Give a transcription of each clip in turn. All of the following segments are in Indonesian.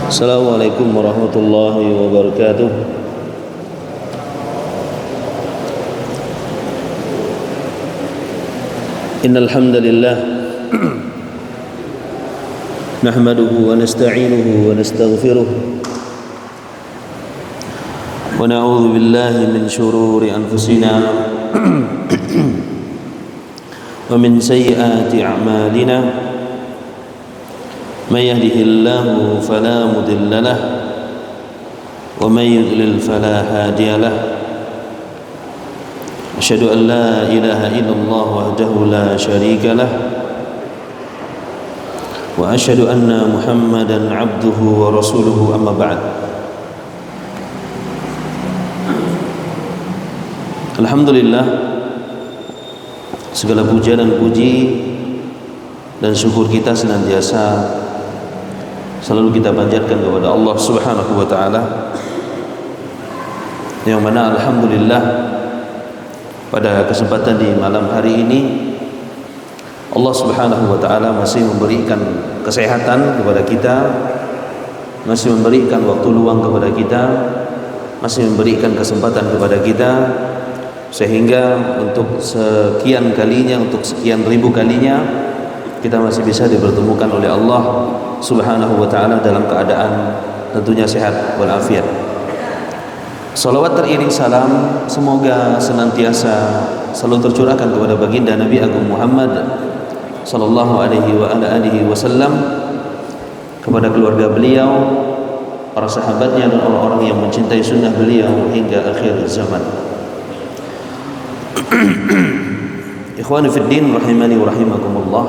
Assalamualaikum warahmatullahi wabarakatuh. Innal hamdalillah nahmaduhu wa nasta'inuhu wa nastaghfiruh wa na'udzu billahi min shururi anfusina wa min sayyiati a'malina. من يهده الله فلا مضل له ومن يضلل فلا هادي له أشهد أن لا إله إلا الله وحده لا شريك له وأشهد أن محمدا عبده ورسوله أما بعد. Alhamdulillah, segala puja dan puji dan syukur kita senantiasa selalu kita panjatkan kepada Allah Subhanahu wa taala, yang mana alhamdulillah pada kesempatan di malam hari ini Allah Subhanahu wa taala masih memberikan kesehatan kepada kita, masih memberikan waktu luang kepada kita, masih memberikan kesempatan kepada kita, sehingga untuk sekian kalinya, untuk sekian ribu kalinya kita masih bisa dipertemukan oleh Allah Subhanahu wa ta'ala dalam keadaan tentunya sehat walafiat. Salawat teriring salam semoga senantiasa selalu tercurahkan kepada baginda Nabi Agung Muhammad sallallahu alaihi wa ala alihi wasallam, kepada keluarga beliau, para sahabatnya dan orang-orang yang mencintai sunnah beliau hingga akhir zaman. Ikhwani fid din rahimani wa rahimakumullah.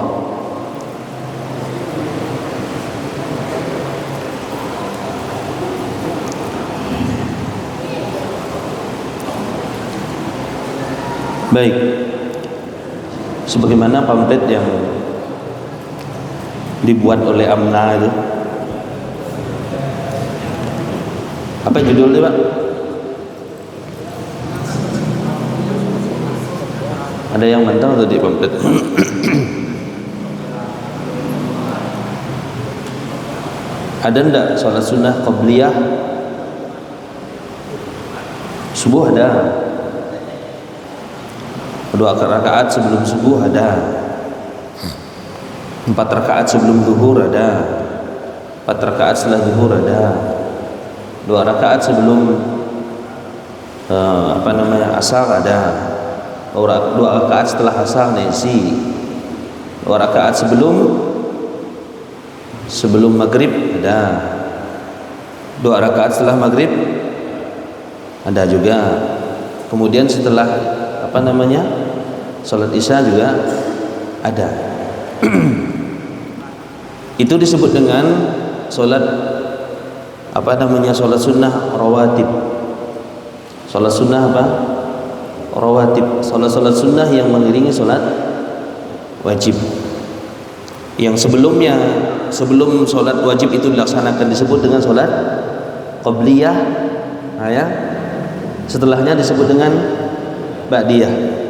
Baik, sebagaimana pamflet yang dibuat oleh AMNA itu, apa judulnya Pak? Ada yang mantau tadi pamflet? Ada ndak sholat sunnah qabliyah subuh? Ada. 2 rakaat sebelum subuh ada, 4 rakaat sebelum zuhur ada, 4 rakaat setelah zuhur ada, 2 rakaat sebelum asar ada, 2 rakaat setelah asar nasi, 2 rakaat sebelum maghrib ada, 2 rakaat setelah maghrib ada juga. Kemudian setelah salat isya juga ada. Itu disebut dengan salat salat sunnah rawatib. Salat sunnah apa? Rawatib. Salat sunnah yang mengiringi salat wajib. Yang sebelumnya, sebelum salat wajib itu dilaksanakan disebut dengan salat qabliyah. Setelahnya disebut dengan ba'diyah.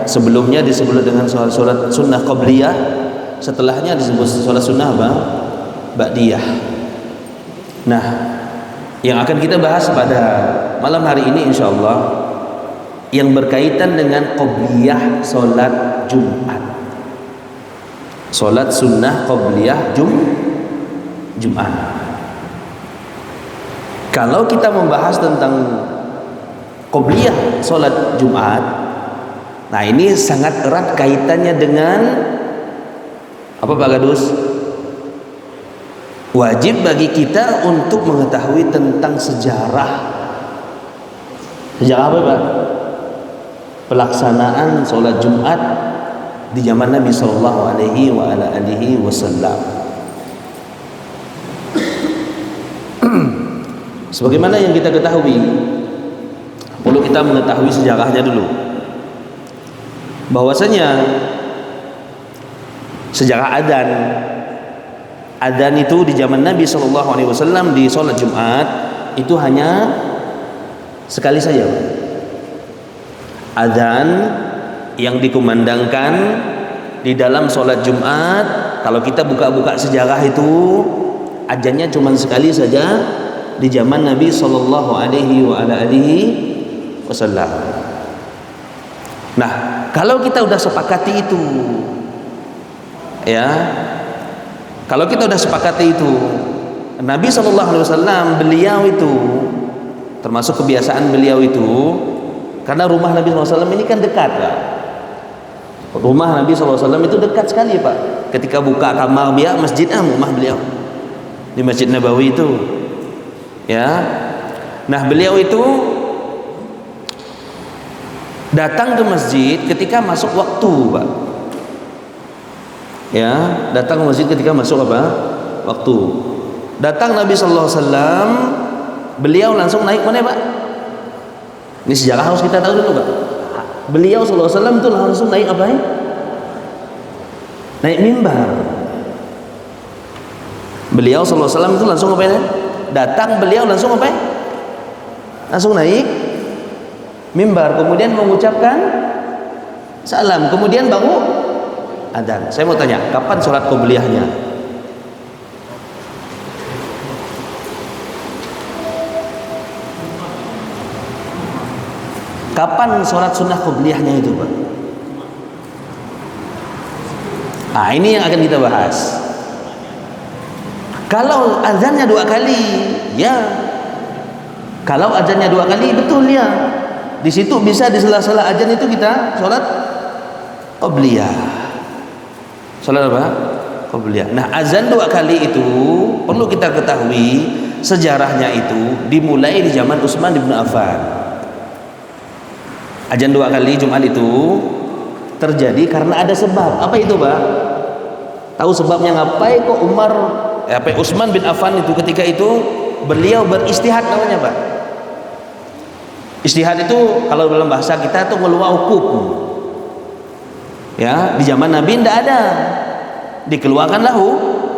Sebelumnya disebut dengan salat sunnah qabliyah, setelahnya disebut salat sunnah apa? Ba'diyah. Nah, yang akan kita bahas pada malam hari ini insyaallah yang berkaitan dengan qabliyah salat Jumat. Salat sunnah qabliyah Jumat. Kalau kita membahas tentang qabliyah salat Jumat, nah ini sangat erat kaitannya dengan apa Pak Gadus? Wajib bagi kita untuk mengetahui tentang sejarah. Sejarah apa Pak? Pelaksanaan sholat Jumat di zaman Nabi Sallallahu Alaihi Wasallam. Sebagaimana yang kita ketahui, perlu kita mengetahui sejarahnya dulu. Bahwasanya sejarah adzan itu di zaman Nabi Shallallahu Alaihi Wasallam di sholat Jumat itu hanya sekali saja. Adzan yang dikumandangkan di dalam sholat Jumat, kalau kita buka-buka sejarah itu Azannya cuma sekali saja di zaman Nabi sallallahu alaihi wasallam. Nah, kalau kita udah sepakati itu, ya, kalau kita udah sepakati itu, Nabi sallallahu alaihi wasallam beliau itu termasuk kebiasaan beliau itu, karena rumah Nabi sallallahu alaihi wasallam ini kan dekat, Pak. Rumah Nabi sallallahu alaihi wasallam itu dekat sekali, Pak. Ketika buka kamar dia, masjid rumah beliau di Masjid Nabawi itu, ya. Nah, beliau itu datang ke masjid ketika masuk waktu, Pak. Ya, datang ke masjid ketika masuk apa? Waktu. Datang Nabi sallallahu alaihi wasallam, beliau langsung naik mana, Pak? Ini sejarah harus kita tahu dulu, Pak. Beliau sallallahu alaihi wasallam itu langsung naik apa ya? Naik mimbar. Beliau sallallahu alaihi wasallam itu langsung apa ya? Datang beliau langsung apa ya? Langsung naik mimbar, kemudian mengucapkan salam, kemudian baru adzan. Saya mau tanya, kapan sholat qobliyahnya? Kapan sholat sunnah qobliyahnya itu, Pak? Nah, ini yang akan kita bahas. Kalau azannya 2 kali, ya. Kalau azannya 2 kali, betul ya. Di situ bisa di sela-sela azan itu kita sholat qobliyah. Sholat apa? Qobliyah. Nah, azan 2 kali itu perlu kita ketahui sejarahnya itu dimulai di zaman Utsman bin Affan. Azan 2 kali Jumat itu terjadi karena ada sebab. Apa itu, Pak? Tahu sebabnya ngapain kok Utsman bin Affan itu ketika itu beliau beristihad namanya, Pak. Istihad itu kalau dalam bahasa kita itu ngeluar hukum. Ya, di zaman Nabi tidak ada. Dikeluarkanlah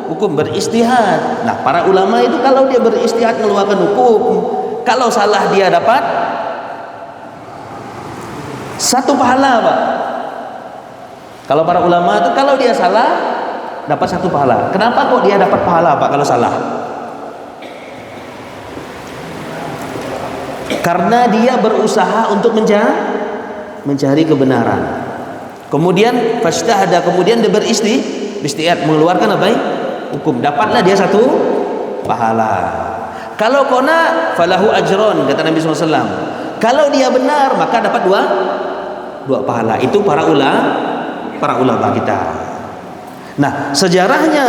hukum beristihad. Nah, para ulama itu kalau dia beristihad mengeluarkan hukum, kalau salah dia dapat 1 pahala, Pak. Kalau para ulama itu kalau dia salah dapat 1 pahala. Kenapa kok dia dapat pahala, Pak, kalau salah? Karena dia berusaha untuk mencari kebenaran. Kemudian fastahada, kemudian dia beristihad mengeluarkan apa ya? Hukum. Dapatlah dia 1 pahala. Kalau qona falahu ajron, kata Nabi SAW. Kalau dia benar maka dapat 2 pahala. Itu para ulama kita. Nah, sejarahnya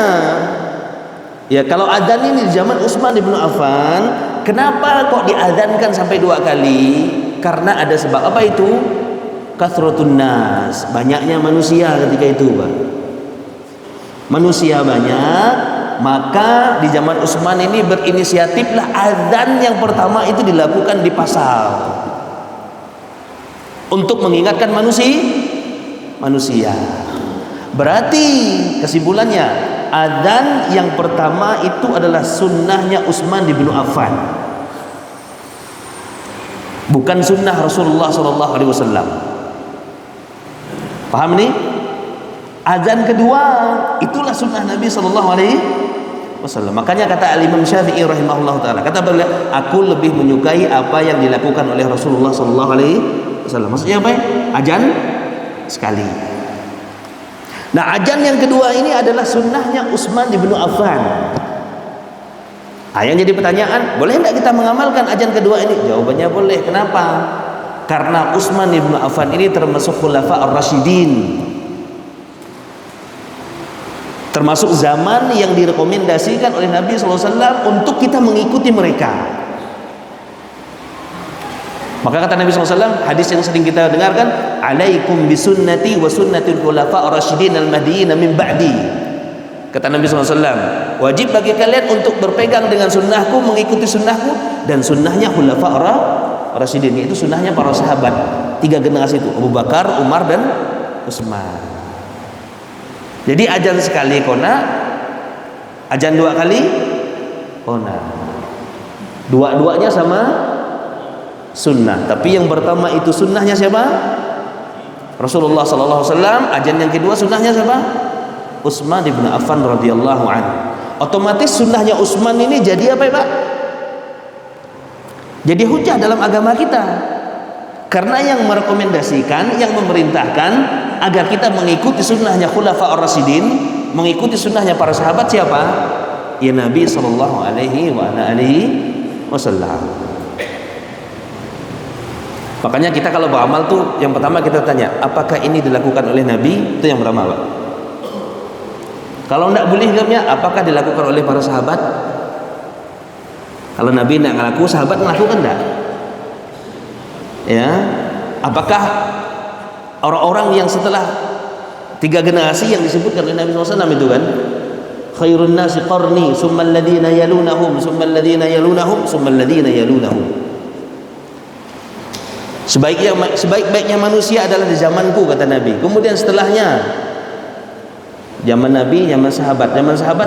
ya, kalau adzan ini di zaman Utsman bin Affan, kenapa kok diadzankan sampai 2 kali? Karena ada sebab. Apa itu? Kathratun nas, banyaknya manusia ketika itu, Pak. Manusia banyak, maka di zaman Utsman ini berinisiatiflah adzan yang pertama itu dilakukan di pasar untuk mengingatkan manusia. Berarti kesimpulannya, adzan yang pertama itu adalah sunnahnya Utsman bin Affan, bukan sunnah Rasulullah SAW. Paham ini? Adzan kedua itulah sunnah Nabi SAW. Makanya kata Imam Syafi'i rahimahullah taala, kata beliau, aku lebih menyukai apa yang dilakukan oleh Rasulullah SAW. Maksudnya apa? Adzan sekali. Nah, adzan yang kedua ini adalah sunnahnya Utsman bin Affan. Yang jadi pertanyaan, boleh tidak kita mengamalkan adzan kedua ini? Jawabannya boleh. Kenapa? Karena Utsman bin Affan ini termasuk khulafa ar-rasyidin, termasuk zaman yang direkomendasikan oleh Nabi SAW untuk kita mengikuti mereka. Maka kata Nabi SAW, hadis yang sering kita dengarkan, alaikum bisunnati wa sunnatul khulafa ar-rasyidin al-mahdiyyin min ba'di. Kata Nabi SAW, wajib bagi kalian untuk berpegang dengan sunnahku, mengikuti sunnahku, dan sunnahnya khulafa ar-rasyidin, yaitu sunnahnya para sahabat 3 generasi itu, Abu Bakar, Umar, dan Utsman. Jadi adzan sekali qona, adzan 2 kali qona. Dua-duanya sama sunnah, tapi yang pertama itu sunnahnya siapa? Rasulullah SAW. Adzan yang kedua sunnahnya siapa? Utsman bin Affan radhiyallahu anhu. otomatis sunnahnya Utsman ini jadi apa ya Pak? Jadi hujah dalam agama kita, karena yang merekomendasikan, yang memerintahkan agar kita mengikuti sunnahnya Khulafaur Rasyidin, mengikuti sunnahnya para sahabat siapa? Ya Nabi sallallahu alaihi wasallam. Makanya kita kalau beramal tuh yang pertama kita tanya, apakah ini dilakukan oleh Nabi? Itu yang pertama Pak. Kalau tidak boleh jawabnya, apakah dilakukan oleh para sahabat? Kalau Nabi tidak ngelaku, sahabat melakukan tidak? Ya, apakah orang-orang yang setelah 3 generasi yang disebutkan oleh Nabi SAW itu kan, khairun nasi qarni, summal ladina yalunahum, summal ladina yalunahum, summal ladina yalunahum. Sebaik-baiknya manusia adalah di zamanku, kata Nabi. Kemudian setelahnya zaman Nabi, zaman sahabat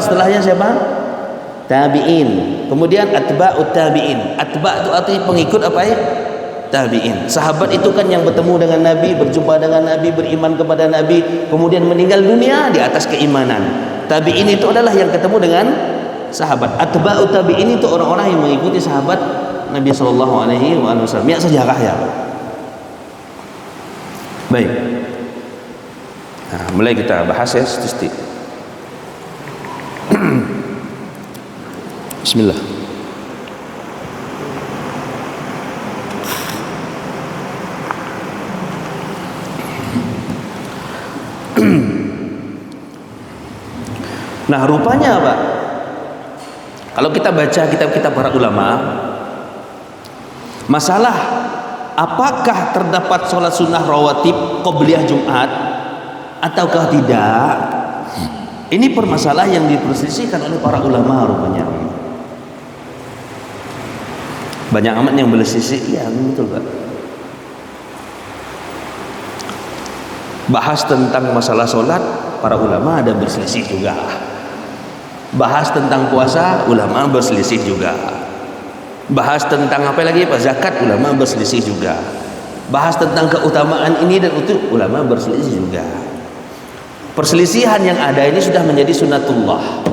setelahnya siapa? Tabi'in. Kemudian atba'ut tabi'in. Atba' itu artinya pengikut apa ya? Tabi'in. Sahabat itu kan yang bertemu dengan Nabi, berjumpa dengan Nabi, beriman kepada Nabi, kemudian meninggal dunia di atas keimanan. Tabi'in itu adalah yang ketemu dengan sahabat. Atba'ut tabi'in itu orang-orang yang mengikuti sahabat Nabi sallallahu alaihi wasallam. Ya, sejarah ya. Baik. Nah, mulai kita bahas ya statistik. Bismillah. Nah, rupanya apa? Kalau kita baca kitab-kitab para ulama, masalah apakah terdapat sholat sunnah rawatib qobliyah Jumat ataukah tidak, ini permasalahan yang diperselisihkan oleh para ulama rupanya. Banyak amat yang berselisih. Ya betul Pak. Bahas tentang masalah sholat, para ulama ada berselisih juga. Bahas tentang puasa, ulama berselisih juga. Bahas tentang apa lagi Pak? Zakat, ulama berselisih juga. Bahas tentang keutamaan ini dan itu, ulama berselisih juga. Perselisihan yang ada ini sudah menjadi sunnatullah.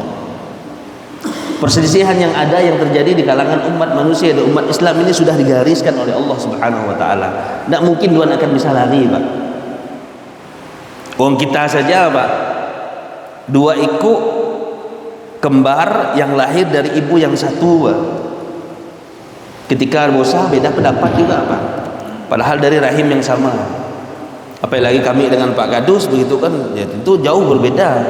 Perselisihan yang ada, yang terjadi di kalangan umat manusia dan umat Islam ini sudah digariskan oleh Allah Subhanahu wa taala. Tidak mungkin Tuhan akan bisa lari, Pak. Wong kita saja, Pak, 2 iku kembar yang lahir dari ibu yang satu, Pak. Ketika bosa beda pendapat juga, Pak. Padahal dari rahim yang sama. Apalagi kami dengan Pak Gadus begitu kan, ya tentu jauh berbeda.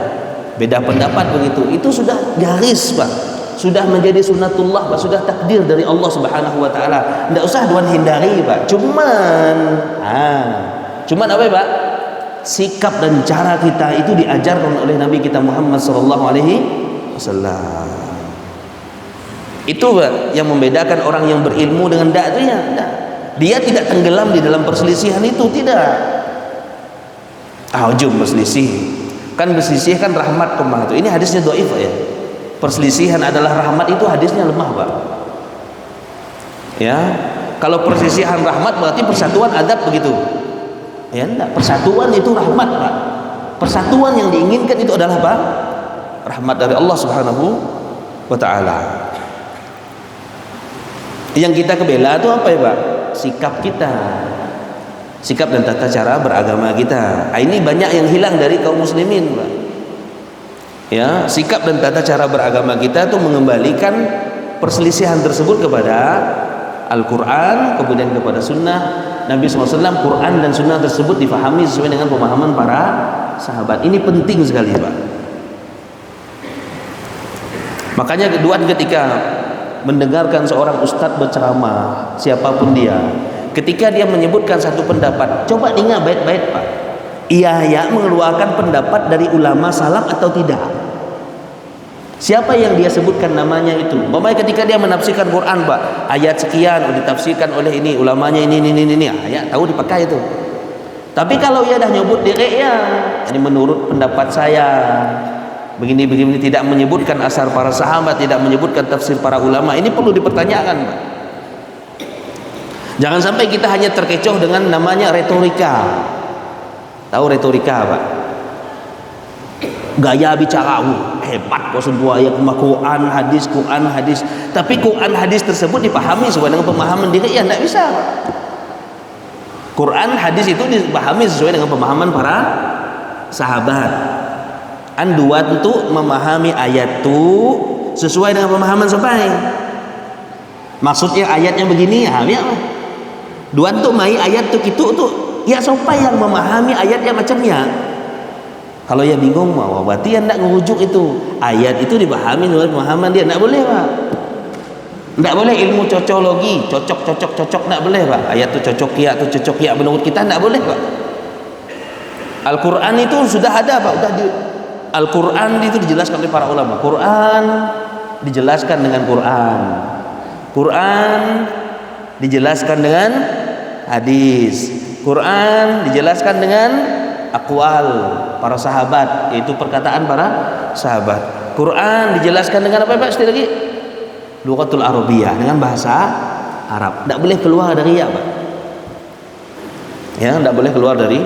Beda pendapat begitu. Itu sudah garis, Pak. Sudah menjadi sunnatullah, Pak. Sudah takdir dari Allah Subhanahu wa taala. Tidak usah Tuhan hindari, Pak. Cuman apa ya, Pak? Sikap dan cara kita itu diajarkan oleh Nabi kita Muhammad sallallahu alaihi wasallam. Itu Pak, yang membedakan orang yang berilmu dengan tidak itu ya. Dia tidak tenggelam di dalam perselisihan itu, tidak. Ujung berselisih. Kan berselisih kan rahmat kemah itu. Ini hadisnya dhaif ya. Perselisihan adalah rahmat, itu hadisnya lemah, Pak. Ya. Kalau perselisihan rahmat berarti persatuan adab begitu. Ya enggak, persatuan itu rahmat, Pak. Persatuan yang diinginkan itu adalah apa? Rahmat dari Allah Subhanahu wa taala. Yang kita kebela itu apa ya, Pak? Sikap kita. Sikap dan tata cara beragama kita. Ini banyak yang hilang dari kaum muslimin, Pak. Ya, sikap dan tata cara beragama kita itu mengembalikan perselisihan tersebut kepada Al-Quran, kemudian kepada Sunnah Nabi SAW. Quran dan Sunnah tersebut difahami sesuai dengan pemahaman para sahabat. Ini penting sekali, Pak. Makanya kedua, ketika mendengarkan seorang ustadz berceramah, siapapun dia, ketika dia menyebutkan satu pendapat, coba ingat baik-baik, Pak. Ia mengeluarkan pendapat dari ulama salaf atau tidak? Siapa yang dia sebutkan namanya itu? Umpamanya ketika dia menafsirkan Quran, Pak, ayat sekian ditafsirkan oleh ini, ulamanya ini, ayat tahu dipakai itu. Tapi kalau ia dah nyebut dirinya, ini menurut pendapat saya, begini tidak menyebutkan asar para sahabat, tidak menyebutkan tafsir para ulama, ini perlu dipertanyakan, Pak. Jangan sampai kita hanya terkecoh dengan namanya retorika. Tahu retorika, Pak? Gaya bicara, hebat kok semua ayat Quran hadis. Tapi Quran hadis tersebut dipahami sesuai dengan pemahaman diri, ya tidak bisa. Quran hadis itu dipahami sesuai dengan pemahaman para sahabat. Anduan untuk memahami ayat itu sesuai dengan pemahaman sampai. Maksudnya ayatnya begini, ya duan tuh mai ayat tuh gitu tuh, ya sampai yang memahami ayatnya macamnya. Kalau ya bingung mau berarti ya tidak ngerujuk itu. Ayat itu dipahami menurut pemahaman dia, tidak boleh Pak. Tidak boleh ilmu cocologi, cocok tidak boleh Pak. Ayat itu cocok ya menurut kita tidak boleh Pak. Al-Quran itu sudah ada Pak, Al-Quran itu dijelaskan oleh para ulama. Quran dijelaskan dengan Quran dijelaskan dengan hadis. Quran dijelaskan dengan aqwal para sahabat, yaitu perkataan para sahabat. Quran dijelaskan dengan apa Pak? Sekali lagi, lughatul Arabiyah, dengan bahasa Arab. Tidak boleh keluar dari ya Pak. Ya, tidak boleh keluar dari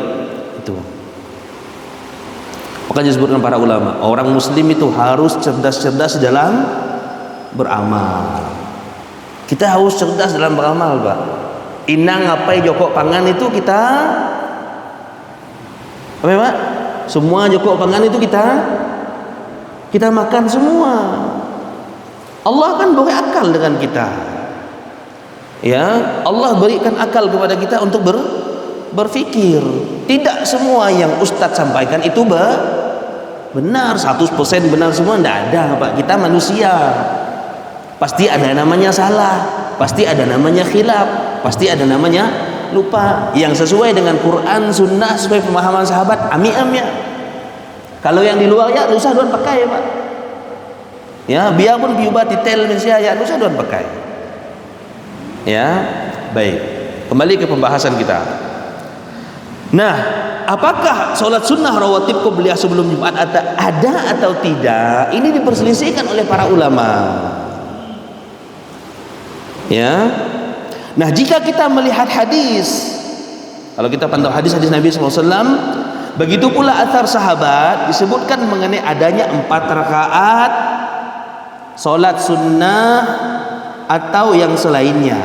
itu. Makanya disebutkan para ulama, orang muslim itu harus cerdas-cerdas dalam beramal. Kita harus cerdas dalam beramal Pak. Inang ngapai jokok pangan itu kita apa Pak? Semua jokok pangan itu kita makan semua. Allah kan beri akal dengan kita. Ya, Allah berikan akal kepada kita untuk berfikir. Tidak semua yang Ustadz sampaikan itu benar 100% benar semua, tidak ada Pak. Kita manusia. Pasti ada namanya salah, pasti ada namanya khilaf, pasti ada namanya lupa. Yang sesuai dengan Quran, Sunnah, sesuai pemahaman sahabat, ya. Kalau yang di luar ya usah doan pakai ya Pak. Ya, biarpun biubah detail mensia ya usah doan pakai. Ya, baik. Kembali ke pembahasan kita. Nah, apakah sholat sunnah rawatib qobliyah sebelum Jumat ada atau tidak? Ini diperselisihkan oleh para ulama. Ya. Nah, jika kita melihat hadis, kalau kita pantau hadis Nabi SAW, begitu pula athar sahabat disebutkan mengenai adanya 4 rakaat sholat sunnah atau yang selainnya.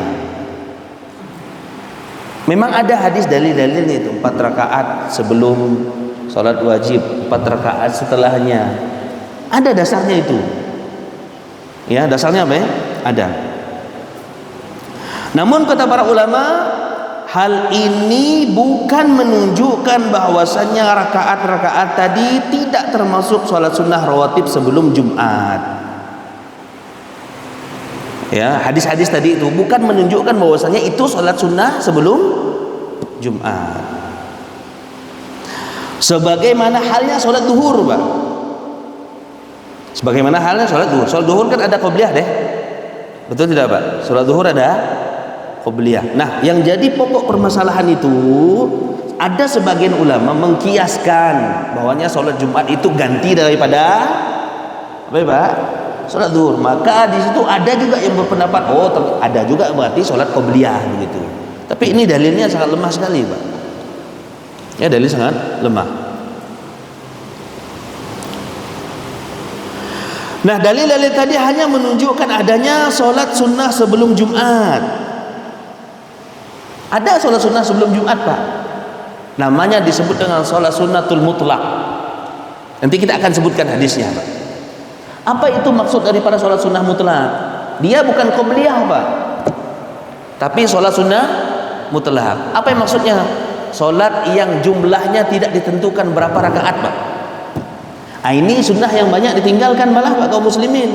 Memang ada hadis dalil-dalilnya itu 4 rakaat sebelum sholat wajib, 4 rakaat setelahnya. Ada dasarnya itu. Ya, dasarnya apa ya? Ada. Namun kata para ulama, hal ini bukan menunjukkan bahwasannya rakaat-rakaat tadi tidak termasuk sholat sunnah rawatib sebelum Jumat. Ya, hadis-hadis tadi itu bukan menunjukkan bahwasannya itu sholat sunnah sebelum Jumat. Sebagaimana halnya sholat duhur, Pak. Sebagaimana halnya sholat duhur. Sholat duhur kan ada qobliyah deh. Betul tidak Pak? Sholat duhur ada qobliyah. Nah, yang jadi pokok permasalahan itu, ada sebagian ulama mengkiaskan bahwanya sholat Jumat itu ganti daripada apa ya Pak? Sholat duhur. Maka di situ ada juga yang berpendapat, ada juga berarti sholat qobliyah begitu. Tapi ini dalilnya sangat lemah sekali Pak. Ya, dalil sangat lemah. Nah, dalil-dalil tadi hanya menunjukkan adanya sholat sunnah sebelum Jumat. Ada sholat sunnah sebelum Jumat Pak. Namanya disebut dengan sholat sunnatul mutlak. Nanti kita akan sebutkan hadisnya Pak. Apa itu maksud daripada sholat sunnah mutlak? Dia bukan qobliyah Pak, tapi sholat sunnah mutlak. Apa yang maksudnya? Sholat yang jumlahnya tidak ditentukan berapa rakaat Pak. Ini sunnah yang banyak ditinggalkan malah Pak kaum muslimin.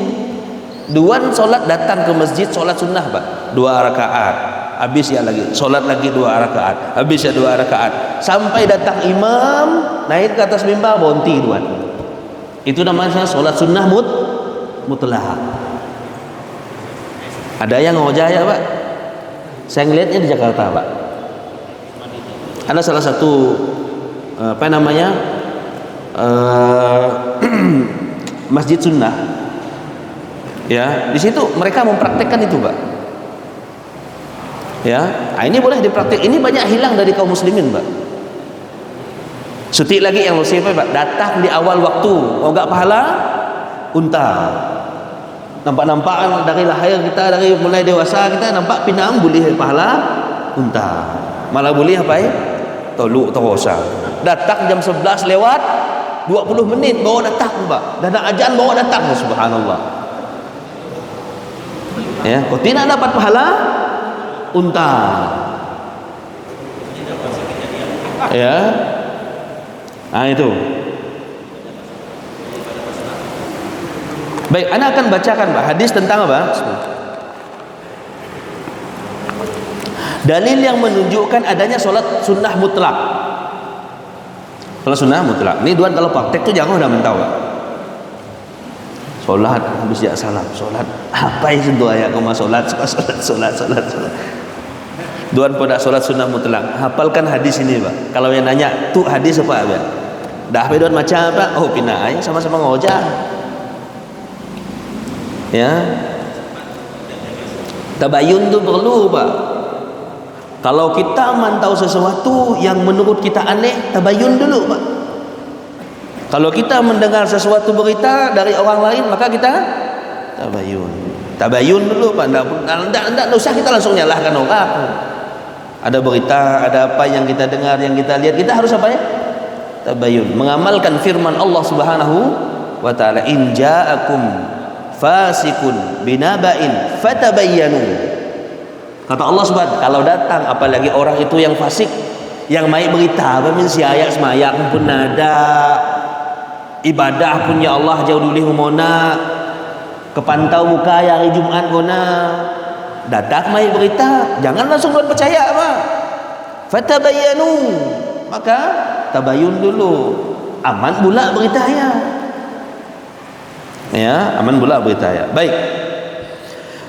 Duan sholat datang ke masjid sholat sunnah Pak, 2 rakaat. Habis ya lagi sholat lagi 2 rakaat, habis ya 2 rakaat, sampai datang imam naik ke atas mimbar bonti duan. Itu namanya sholat sunnah mutlak. Ada yang ngojaya Pak, saya ngelihatnya di Jakarta Pak. Ada salah satu masjid sunnah. Ya, di situ mereka mempraktekkan itu Pak. Ya, ini boleh dipraktik. Ini banyak hilang dari kaum muslimin Pak. Sutik lagi yang muslim Pak, datang di awal waktu, mau enggak pahala? unta. Nampak-nampak dari lahir kita, dari mulai dewasa kita nampak pinang boleh pahala unta. Malah boleh apa ya? Toluk terosa. Datang jam 11 lewat 20 menit baru datang, Pak. Dah nak ajan baru datang, subhanallah. Ya, kau tidak dapat pahala unta. Ya. Itu. Baik, ana akan bacakan Pak hadis tentang apa? Dalil yang menunjukkan adanya solat sunnah mutlak. Solat sunnah mutlak. Ini Tuan kalau praktek tu jangan dah mentau Pak. Solat habis ya salam, solat apa itu doa ya kau solat. Tuan pada solat sunnah mutlak. Hafalkan hadis ini Pak. Kalau yang nanya tu hadis apa Pak? Dah apa Tuan macam apa? Oh pina ay sama-sama ngojak. Ya, tabayun tu perlu Pak. Kalau kita mantau sesuatu yang menurut kita aneh, tabayun dulu Pak. Kalau kita mendengar sesuatu berita dari orang lain, maka kita tabayun dulu Pak. Tidak usah kita langsung nyalahkan orang. Ada berita, ada apa yang kita dengar, yang kita lihat, kita harus apa ya? Tabayun, mengamalkan firman Allah Subhanahu wa taala, in ja'akum fasikun binaba'in fatabayyanu. Kata Allah Subhanahu, kalau datang apalagi orang itu yang fasik, yang mai berita apa min siayak semayang pun nada, ibadah pun ya Allah jauh dulu humona, kepantau muka hari Jumat guna, datang mai berita, jangan langsung buat percaya apa. Fatabayyanu, maka tabayun dulu, aman pula berita ya, aman pula berita ya. Baik.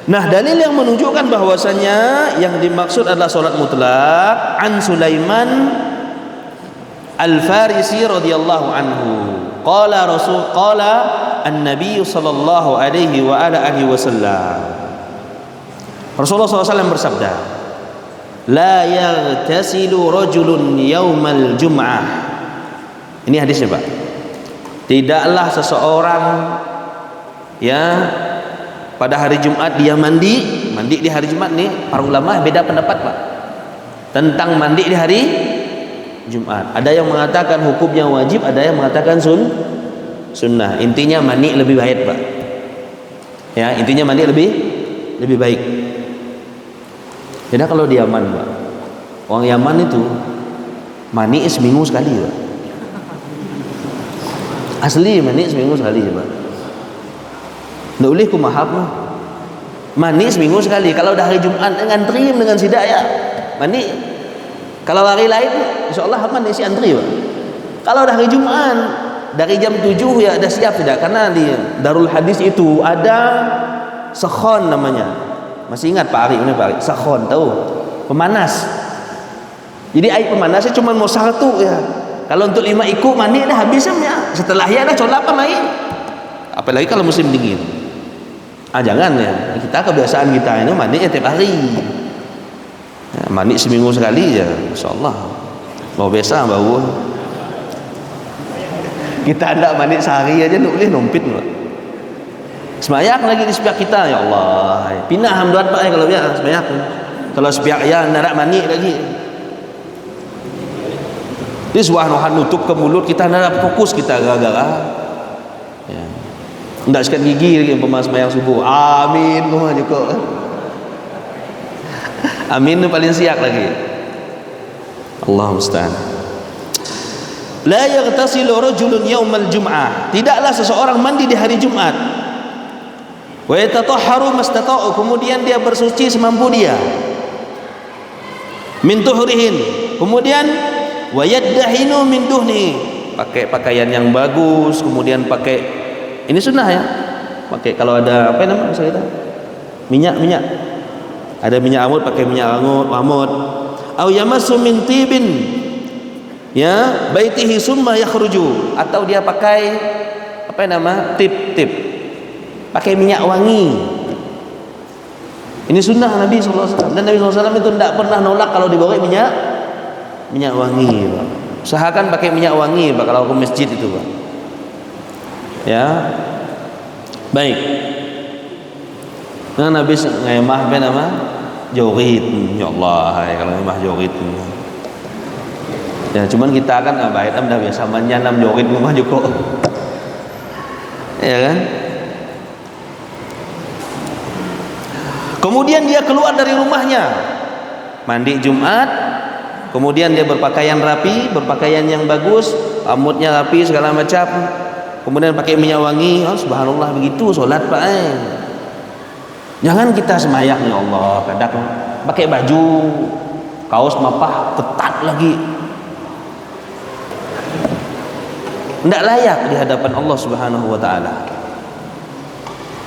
Nah, dalil yang menunjukkan bahwasanya yang dimaksud adalah salat mutlak, an Sulaiman Al-Farisi radhiyallahu anhu. Qala an-nabiy sallallahu alaihi wa ala alihi wasallam. Rasulullah SAW bersabda, la yaghtasilu rajulun yaumal jum'ah. Ini hadisnya Pak. Tidaklah seseorang ya pada hari Jumat dia mandi di hari Jumat nih, para ulama beda pendapat Pak tentang mandi di hari Jumat. Ada yang mengatakan hukumnya wajib, ada yang mengatakan sunnah. Intinya mandi lebih baik Pak. Ya, intinya mandi lebih baik. Jadi kalau di Yaman Pak, orang Yaman itu mandi seminggu sekali Pak. Asli mandi seminggu sekali Pak. Nggak boleh kumahap mah. Mandi seminggu sekali. Kalau dah hari Jumat ngantri dengan sidak ya mandi. Kalau hari lain insya Allah mandi si antri Pak. Kalau dah hari Jumat dari jam 7 ya dah siap tidak, karena di Darul Hadis itu ada sakhon namanya. Masih ingat Pak Ari? Ini Pak Ari, sakhon tahu? Pemanas. Jadi air pemanasnya cuma mau satu ya. Kalau untuk 5 ikut mandi dah habis ya. Setelah ya dah colap apa main. Apalagi kalau musim dingin. Jangan ya. Kita kebiasaan kita ini mandi tiap hari. Ya, mandi seminggu sekali ya, insyaallah. Mau biasa bau. Kita hendak mandi sehari aja boleh numpit Pak. Semayang lagi di sepiak kita, ya Allah. Pindah hamduat Pak kalau biar semayang. Kalau sepiak ya narak mandi lagi. Ini suah nutup ke mulut kita, narak fokus kita gara-gara. Ya. Enggak sikat gigi lagi umpama semayang subuh. Amin semua juga. Amin itu paling siap lagi. Allah musta'an. La yaghtasilu rajulun yaumal jum'ah. Tidaklah seseorang mandi di hari Jumat. Wa yatatahharu mastata'u, kemudian dia bersuci semampu dia. Min tuhrihin, kemudian wa yaddahinu min duhni, pakai pakaian yang bagus, kemudian pakai ini sunnah ya. Pakai kalau ada apa namanya kita? Minyak. Ada minyak amut, pakai minyak amut. Au yamassu min tibin ya baitihi summa yakhruju, atau dia pakai apa nama? Tip. Pakai minyak wangi. Ini sunnah Nabi SAW. Dan Nabi SAW itu tidak pernah nolak kalau dibawa minyak wangi Pak. Usahakan pakai minyak wangi Pak kalau ke masjid itu Pak. Ya. Baik. Nah, Nabi ngemah apa nama? Jorit. Ya Allah, kalau ngemah jorit. Ya, cuman kita kan baik dah biasa menyanam jorit rumah juga. Ya kan? Kemudian dia keluar dari rumahnya, mandi Jumat, kemudian dia berpakaian rapi, berpakaian yang bagus, rambutnya rapi segala macam, kemudian pakai minyak wangi. Oh, subhanallah, begitu solat Pak. Jangan kita semayang, ya Allah, kadang pakai baju kaos mapah ketat lagi, tidak layak di hadapan Allah Subhanahu wa taala.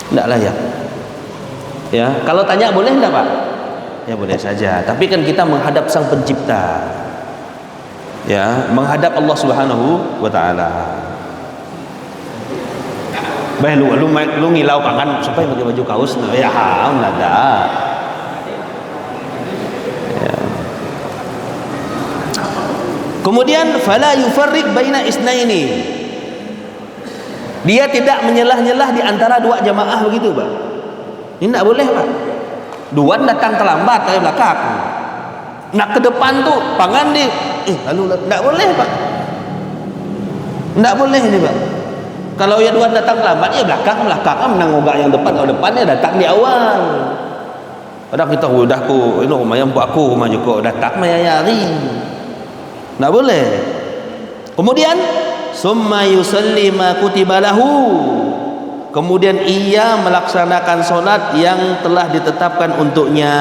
Tidak layak. Ya, kalau tanya boleh enggak, Pak? Ya boleh saja, tapi kan kita menghadap Sang Pencipta. Ya, menghadap Allah Subhanahu wa taala. Baik, lu ngilau kangen supaya pakai baju kaos, ya enggak ada. Ya. Kemudian fala yufarriq baina isnaini. Dia tidak menyelah-nyelah di antara dua jamaah begitu, Pak. Ini tidak boleh, Pak. Dua datang terlambat dari belakang, nak ke depan tuh pangan di lalu tidak boleh, Pak. Tidak boleh ini, Pak. Kalau ya dua datang terlambat, ya belakang menang ogak yang depan. Kalau depannya datang di awal. Padahal kita udah ku ini rumah yang buatku rumah juga datang mayari. Tidak boleh. Kemudian summa yusalli ma kutiba lahu. Kemudian ia melaksanakan solat yang telah ditetapkan untuknya.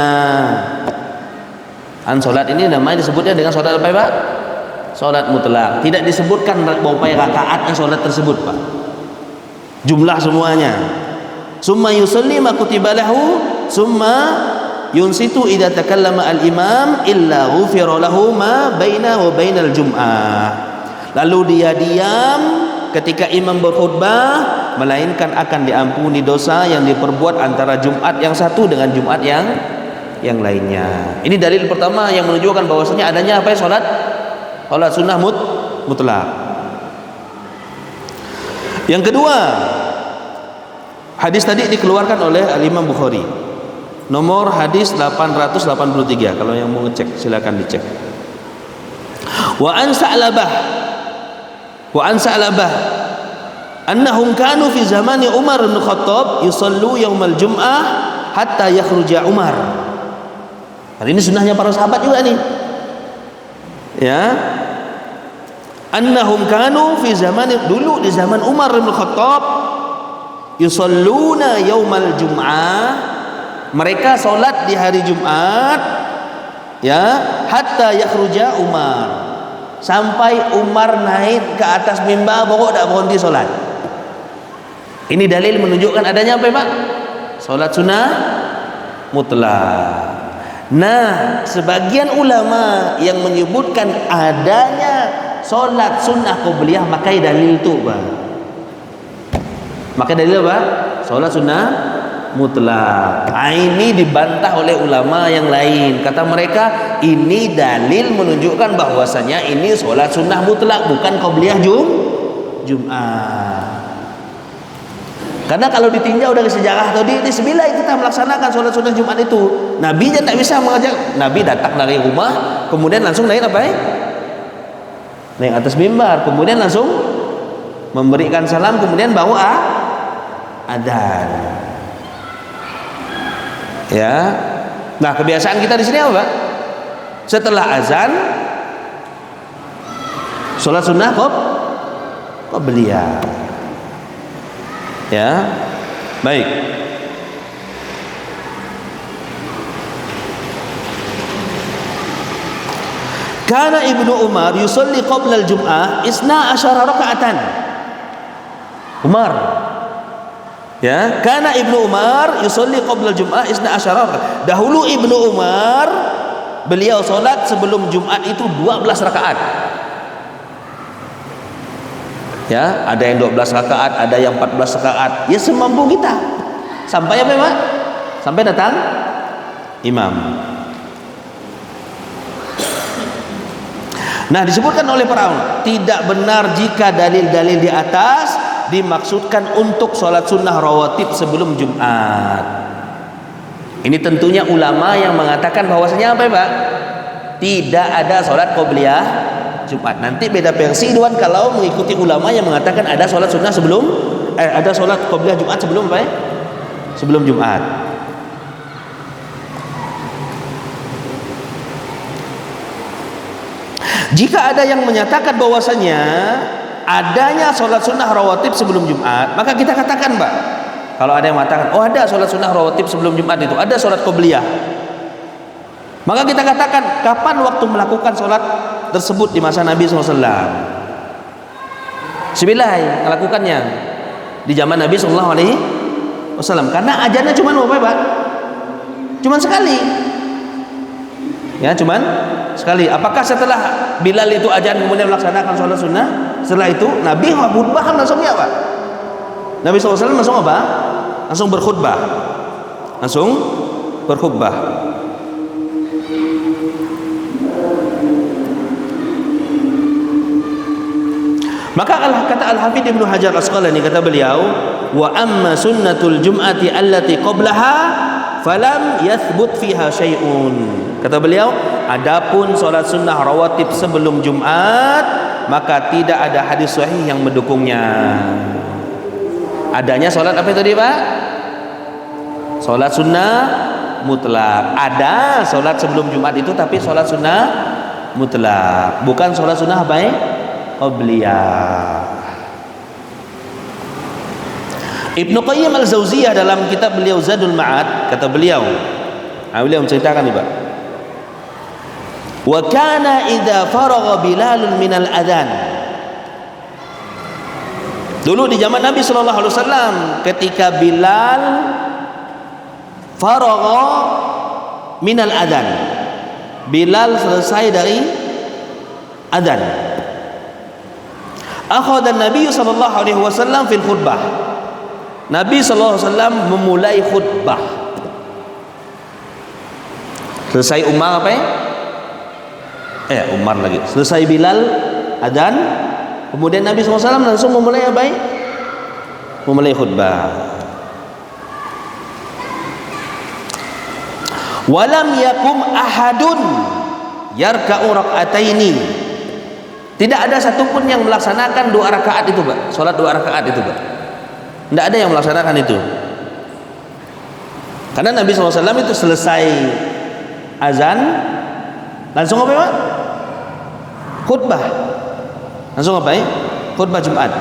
Solat ini namanya disebutnya dengan solat apa, Pak? Solat mutlak. Tidak disebutkan berapa rakaatnya solat tersebut, Pak. Jumlah semuanya. Summa yusalli ma kutiba lahu, summa yunsitu idza takallama al-imam illa ghufira lahu ma baina wa bainal jum'ah. Lalu dia diam ketika imam berkhutbah, melainkan akan diampuni dosa yang diperbuat antara Jumat yang satu dengan Jumat yang lainnya. Ini dalil pertama yang menunjukkan bahwasanya adanya apa ya, salat sunnah mutlak. Yang kedua, hadis tadi dikeluarkan oleh Al-Imam Bukhari. Nomor hadis 883. Kalau yang mau ngecek silakan dicek. Wa an Sa'labah annahum kanu fi zamani Umar bin Khattab yusallu yaumal jum'ah hatta yakhruja Umar. Hari ini sunnahnya para sahabat juga nih. Ya. Annahum kanu fi zamani, dulu di zaman Umar bin Khattab, yusalluna yaumal jum'ah, mereka salat di hari Jumat, ya, hatta yakhruja Umar, sampai Umar naik ke atas mimbar baru tak berhenti solat. Ini dalil menunjukkan adanya apa, Pak? Solat sunnah mutlak. Nah, sebagian ulama yang menyebutkan adanya solat sunnah qobliyah makai dalil itu, Pak. Makai dalil apa? Solat sunnah mutlak. Ini dibantah oleh ulama yang lain. Kata mereka, ini dalil menunjukkan bahwasanya ini solat sunnah mutlak, bukan qobliyah Jum'ah. Karena kalau ditinjau dari sejarah tadi, sembilan kita melaksanakan sholat sunnah Jumat itu, Nabi nya tak bisa mengajak. Nabi datang dari rumah, kemudian langsung naik apa ya? Naik atas mimbar, kemudian langsung memberikan salam, kemudian bawa adzan. Ya, nah kebiasaan kita di sini apa, Pak? Setelah azan, sholat sunnah qobliyah. Ya, baik. Kana Ibnu Umar yusalli qabla al-jum'ah isna asyara raka'atan. Umar, ya, kana Ibnu Umar yusalli qabla al-jum'ah isna asyara raka'atan. Dahulu Ibnu Umar, beliau salat sebelum Jumat itu 12 rakaat. Ya, ada yang 12 rakaat, ada yang 14 rakaat. Ya semampu kita. Sampai apa, Pak? Sampai datang imam. Nah, disebutkan oleh para ulama, tidak benar jika dalil-dalil di atas dimaksudkan untuk sholat sunnah rawatib sebelum Jumat. Ini tentunya ulama yang mengatakan bahwasanya apa ya Pak? Tidak ada sholat qobliyah Jumat. Nanti beda versi Iwan kalau mengikuti ulama yang mengatakan ada sholat sunnah sebelum ada sholat qobliyah Jumat sebelum apa ya? Sebelum Jumat. Jika ada yang menyatakan bahwasanya adanya sholat sunnah rawatib sebelum Jumat, maka kita katakan Pak, kalau ada yang mengatakan oh ada sholat sunnah rawatib sebelum Jumat itu, ada sholat qobliyah, maka kita katakan kapan waktu melakukan sholat tersebut di masa Nabi SAW? Bismillah melakukannya di zaman Nabi SAW, karena ajannya cuma apa Pak? Cuma sekali, ya cuman sekali. Apakah setelah Bilal itu ajan kemudian melaksanakan sholat sunnah? Setelah itu Nabi khutbah langsung ya Pak? Nabi SAW langsung apa? Langsung berkhutbah. Langsung berkhutbah. Maka kata Al-Hafidz Ibnu Hajar Asqalani, kata beliau, wa amma sunnatul jum'ati allati qablaha falam yathbut fiha syai'un. Kata beliau, adapun salat sunnah rawatib sebelum Jumat, maka tidak ada hadis sahih yang mendukungnya. Adanya salat apa tadi Pak? Salat sunnah mutlak. Ada salat sebelum Jumat itu, tapi salat sunnah mutlak, bukan salat sunnah apa ya? Qobliyah. Ibnu Qayyim al-Jauziyah dalam kitab beliau Zadul Ma'ad, kata beliau, beliau menceritakan nih Pak, wa kana idza faragha Bilal min al-adzan. Dulu di zaman Nabi sallallahu alaihi wasallam, ketika Bilal faragha min al-adzan, Bilal selesai dari adzan, akhadha an-nabiy sallallahu alaihi wasallam fil khutbah. Nabi sallallahu alaihi wasallam memulai khutbah. Selesai Umar apa ya? Umar lagi. Selesai Bilal adzan, kemudian Nabi sallallahu alaihi wasallam langsung memulai apa ya? Memulai khutbah. Walam yakum ahadun yarka'u rak'ataini. Tidak ada satupun yang melaksanakan 2 rakaat itu Pak. Salat 2 rakaat itu Pak. Tidak ada yang melaksanakan itu. Karena Nabi SAW itu selesai azan langsung apa Pak? Khutbah. Langsung apa ya? Khutbah Jumat.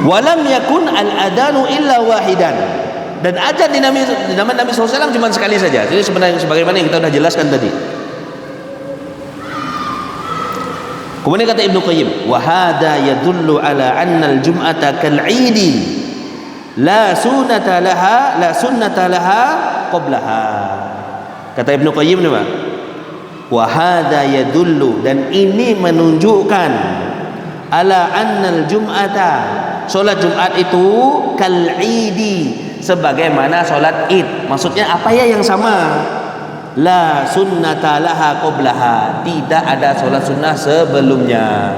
Walam yakun al-adanu illa wahidan. Dan azan di zaman Nabi SAW cuma sekali saja. Jadi sebenarnya sebagaimana yang kita sudah jelaskan tadi. Kemudian kata Ibnu Qayyim, wa hadha yadullu ala anna al-jum'ata kal-'idi la sunnata laha qablaha. Kata Ibnu Qayyim nih Pak, wa hadha yadullu, dan ini menunjukkan, ala anna al-jum'ata, salat Jumat itu kal-'idi, sebagaimana salat Id. Maksudnya apa ya yang sama? La sunnata laha qablaha, tidak ada sholat sunnah sebelumnya.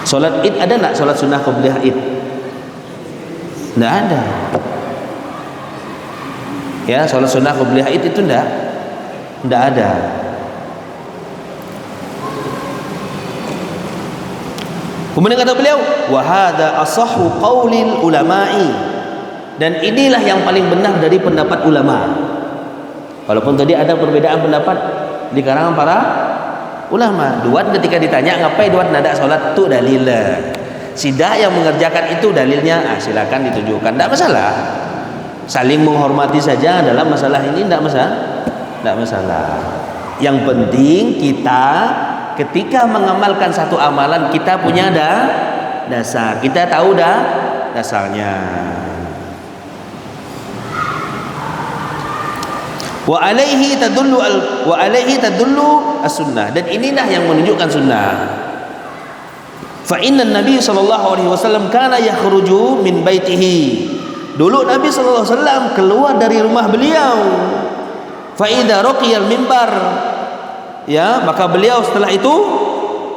Sholat Id ada enggak sholat sunnah qabliyah Id? Enggak ada. Ya, sholat sunnah qabliyah Id itu enggak ada. Kemudian kata beliau, wa hadza asahhu qaulil ulama'i, dan inilah yang paling benar dari pendapat ulama. Walaupun tadi ada perbedaan pendapat di kalangan para ulama. Duat ketika ditanya ngapain duat nada sholat tu dalil. Sidah yang mengerjakan itu dalilnya, silakan ditunjukkan, tidak masalah. Saling menghormati saja dalam masalah ini, tidak masalah. Yang penting kita ketika mengamalkan satu amalan, kita punya dasar, kita tahu dasarnya. Wa alaihi tadullu as-sunnah, dan inilah yang menunjukkan sunnah. Fa inna Nabi sallallahu alaihi wasallam kana yakhruju min baitihi. Dulu Nabi sallallahu alaihi wasallam keluar dari rumah beliau. Fa idza raqiyal mimbar, ya, maka beliau setelah itu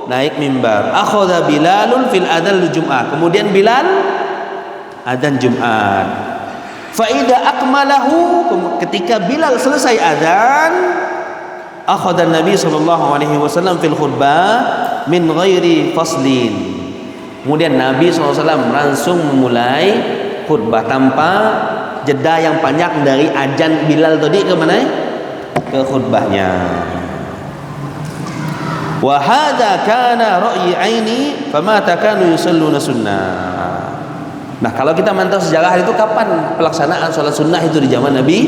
naik mimbar. Akhadha Bilalun fil adzan Jum'ah. Kemudian Bilal adzan Jumat. Fa idza akmalahu, ketika Bilal selesai adzan, akhadha Nabi sallallahu alaihi wasallam fil khutbah min ghairi faslin. Kemudian Nabi SAW langsung memulai khutbah tanpa jeda yang panjang dari adzan Bilal tadi ke mana? Ke khutbahnya. Wa hadza kana ra'yi aini fama takanu yusalluna sunnah. Nah, kalau kita mantau sejarah itu kapan pelaksanaan sholat sunnah itu di zaman Nabi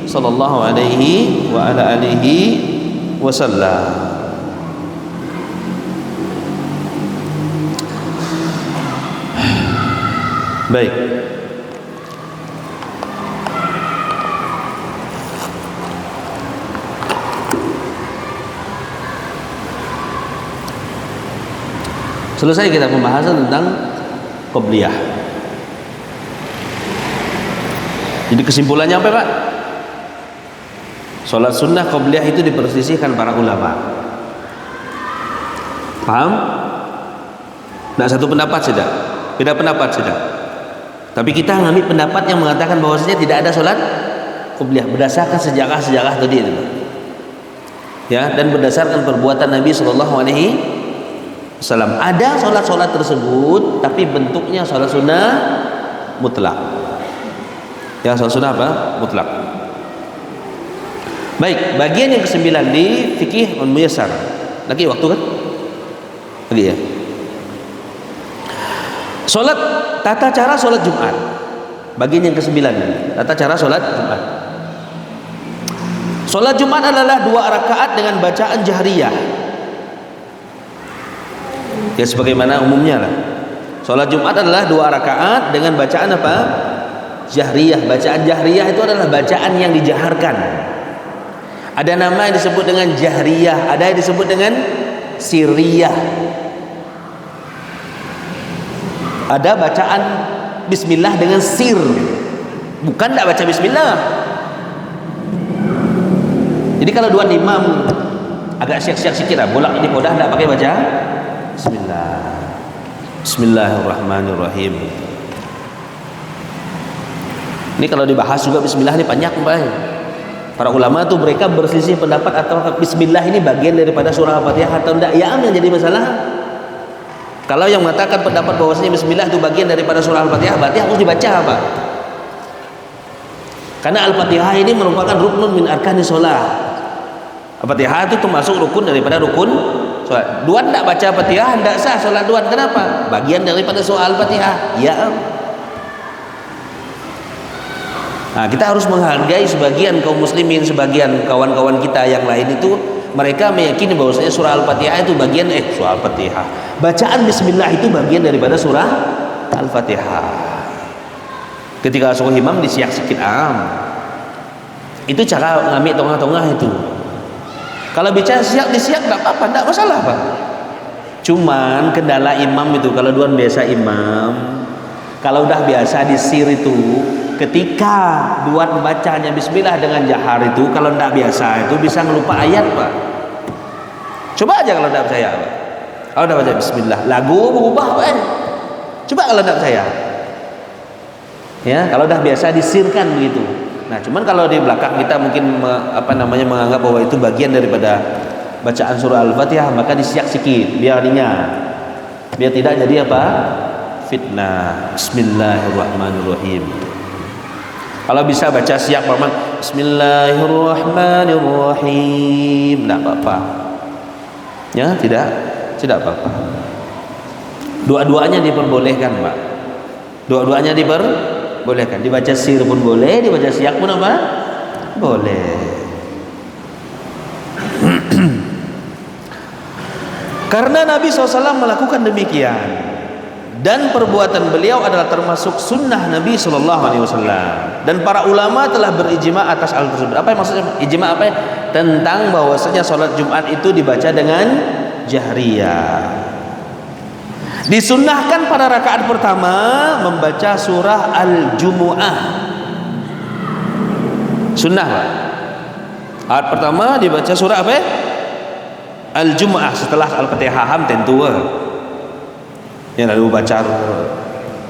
sallallahu alaihi wa ala alihi wasallam. Baik. Selesai kita pembahasan tentang qobliyah. Jadi kesimpulannya apa, Pak? Salat sunnah qobliyah itu dipersisihkan para ulama. Paham? Nah, satu pendapat sudah, beda pendapat sudah. Tapi kita ngambil pendapat yang mengatakan bahwasanya tidak ada salat qobliyah berdasarkan sejarah-sejarah tadi itu. Ya, dan berdasarkan perbuatan Nabi sallallahu alaihi wasallam. Ada salat-salat tersebut tapi bentuknya salat sunnah mutlak. Ya, salat sunnah apa? Mutlak. Baik, bagian yang ke-9 di fikih al-muyassar. Lagi waktu kan? Lagi ya. Salat, tata cara salat Jumat. Bagian yang ke-9, tata cara salat Jumat. Salat Jumat adalah 2 rakaat dengan bacaan jahriyah. Ya, sebagaimana umumnya lah. Salat Jumat adalah 2 rakaat dengan bacaan apa? Jahriyah. Bacaan jahriyah itu adalah bacaan yang dijaharkan. Ada nama yang disebut dengan jahriyah, ada yang disebut dengan sirriyah. Ada bacaan bismillah dengan sir, bukan tidak baca bismillah. Jadi kalau dua imam agak siak-siak sikit lah, bolak ini podah tidak pakai baca bismillah, bismillahirrahmanirrahim. Ini kalau dibahas juga bismillah ini panjang, Pak. Para ulama tuh mereka berselisih pendapat atau bismillah ini bagian daripada surah Al-Fatihah atau tidak. Ya, yang jadi masalah. Kalau yang mengatakan pendapat bahwasanya bismillah itu bagian daripada surah Al-Fatihah, berarti harus dibaca apa? Karena Al-Fatihah ini merupakan rukun min arkanis shalah. Al-Fatihah itu termasuk rukun daripada rukun salat. Duan tidak baca Al-Fatihah tidak sah salat duan. Kenapa? Bagian daripada surah Al-Fatihah. Ya. Nah, kita harus menghargai sebagian kaum muslimin, sebagian kawan-kawan kita yang lain itu mereka meyakini bahwasanya surah Al-Fatihah itu bagian surah Al-Fatihah. Bacaan bismillah itu bagian daripada surah Al-Fatihah. Ketika suruh imam disiak sikit itu cara ngambil tengah-tengah itu. Kalau bicara siak disiak tidak apa-apa, tidak masalah, Pak. Cuman kendala imam itu kalau duan biasa imam, kalau udah biasa disir itu, ketika duan bacanya bismillah dengan jahar itu, kalau tidak biasa itu bisa ngelupa ayat, Pak. Coba aja kalau tidak percaya, Pak. Kalau tidak baca bismillah, lagu berubah, Pak. Coba kalau tidak percaya. Ya, kalau udah biasa disirkan begitu. Nah, cuman kalau di belakang kita mungkin menganggap bahwa itu bagian daripada bacaan surah Al-Fatihah, maka disiak sikit biar ringan. Biar tidak jadi apa? Fitnah. Bismillahirrahmanirrahim. Kalau bisa baca siap Rahman, Bismillahirrahmanirrahim, tidak apa-apa. Ya, tidak apa-apa. Dua-duanya diperbolehkan, Pak. Dua-duanya diperbolehkan. Dibaca sir pun boleh, dibaca siap pun apa? Boleh. Karena Nabi SAW melakukan demikian. Dan perbuatan beliau adalah termasuk sunnah Nabi SAW. Dan para ulama telah berijma atas hal tersebut. Apa yang maksudnya ijma apa? Tentang bahwasanya sholat Jumat itu dibaca dengan jahriyah. Disunnahkan pada rakaat pertama membaca surah Al-Jumu'ah. Sunnah, Pak. Rakaat pertama dibaca surah apa? Al-Jum'ah setelah Al-Fatihah tentu yang lalu baca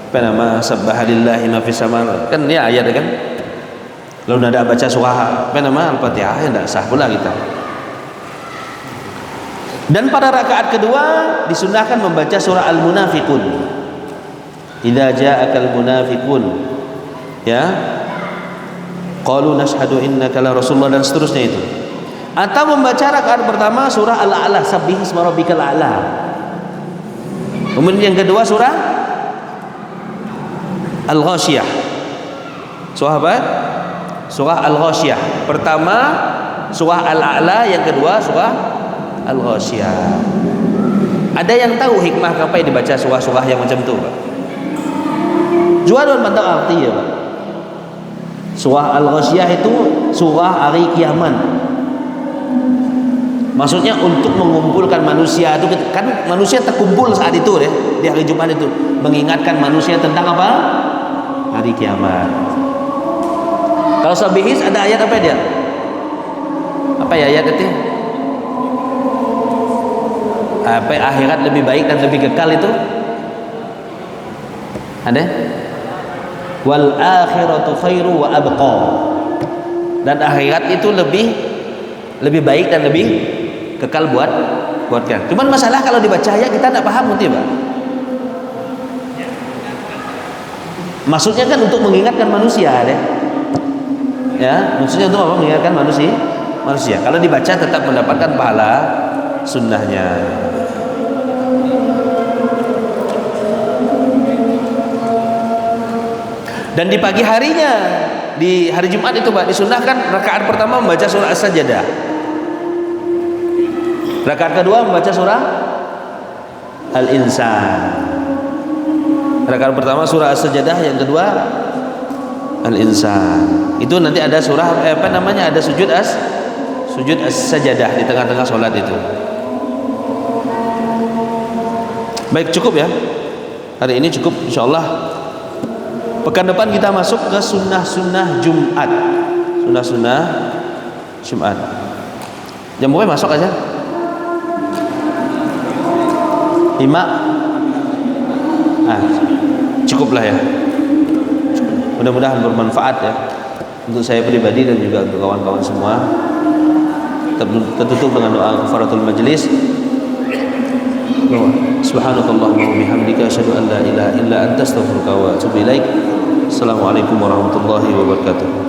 apa nama Subhanallahi ma fis sama kan ya ayat kan. Lalu nada baca surah apa nama Al-Fatihah ya tidak sah pula kita. Dan pada rakaat kedua disunahkan membaca surah Al-Munafiqun. Idza ja'akal munafiqun ya qalu nashhadu innaka la rasulullah dan seterusnya itu. Atau membaca rakaat pertama surah Al-A'la, sabbih isma rabbikal a'la. Kemudian yang kedua surah Al-Ghasyiyah. Surah apa? Surah Al-Ghasyiyah. Pertama surah Al-A'la, yang kedua surah Al-Ghasyiyah. Ada yang tahu hikmah kenapa dibaca surah-surah yang macam tu, Pak? Jualun mantap arti ya, Pak. Surah Al-Ghasyiyah itu surah hari kiamat. Maksudnya untuk mengumpulkan manusia itu kan manusia terkumpul saat itu ya, di hari Jumat itu mengingatkan manusia tentang apa? Hari kiamat. Kalau Sabihis ada ayat apa dia? Apa ya ayat itu? Apa akhirat lebih baik dan lebih kekal itu? Ada? Wal akhiratu khairu wa abqa. Dan akhirat itu lebih baik dan lebih kekal buat kan. Cuman masalah kalau dibaca ayat kita tidak paham nanti, Pak. Maksudnya kan untuk mengingatkan manusia deh. Ya, maksudnya untuk apa? Mengingatkan manusia. Kalau dibaca tetap mendapatkan pahala sunnahnya. Dan di pagi harinya, di hari Jumat itu, Pak, disunnahkan rakaat pertama membaca surah As-Sajdah. Rakaat kedua membaca surah Al-Insan. Rakaat pertama surah As-Sajdah, yang kedua Al-Insan. Itu nanti ada surah ada sujud As-Sajdah di tengah-tengah sholat itu. Baik, cukup ya. Hari ini cukup, insyaallah. Pekan depan kita masuk ke sunnah-sunnah Jumat. Sunnah-sunnah Jumat. Jam berapa masuk aja? 5. Cukuplah ya. Mudah-mudahan bermanfaat ya untuk saya pribadi dan juga untuk kawan-kawan semua. Tertutup dengan doa kafaratul majlis. Subhanakallahumma wa bihamdika asyhadu an la ilaha illa anta astaghfiruka wa atubu ilaik. Assalamualaikum warahmatullahi wabarakatuh.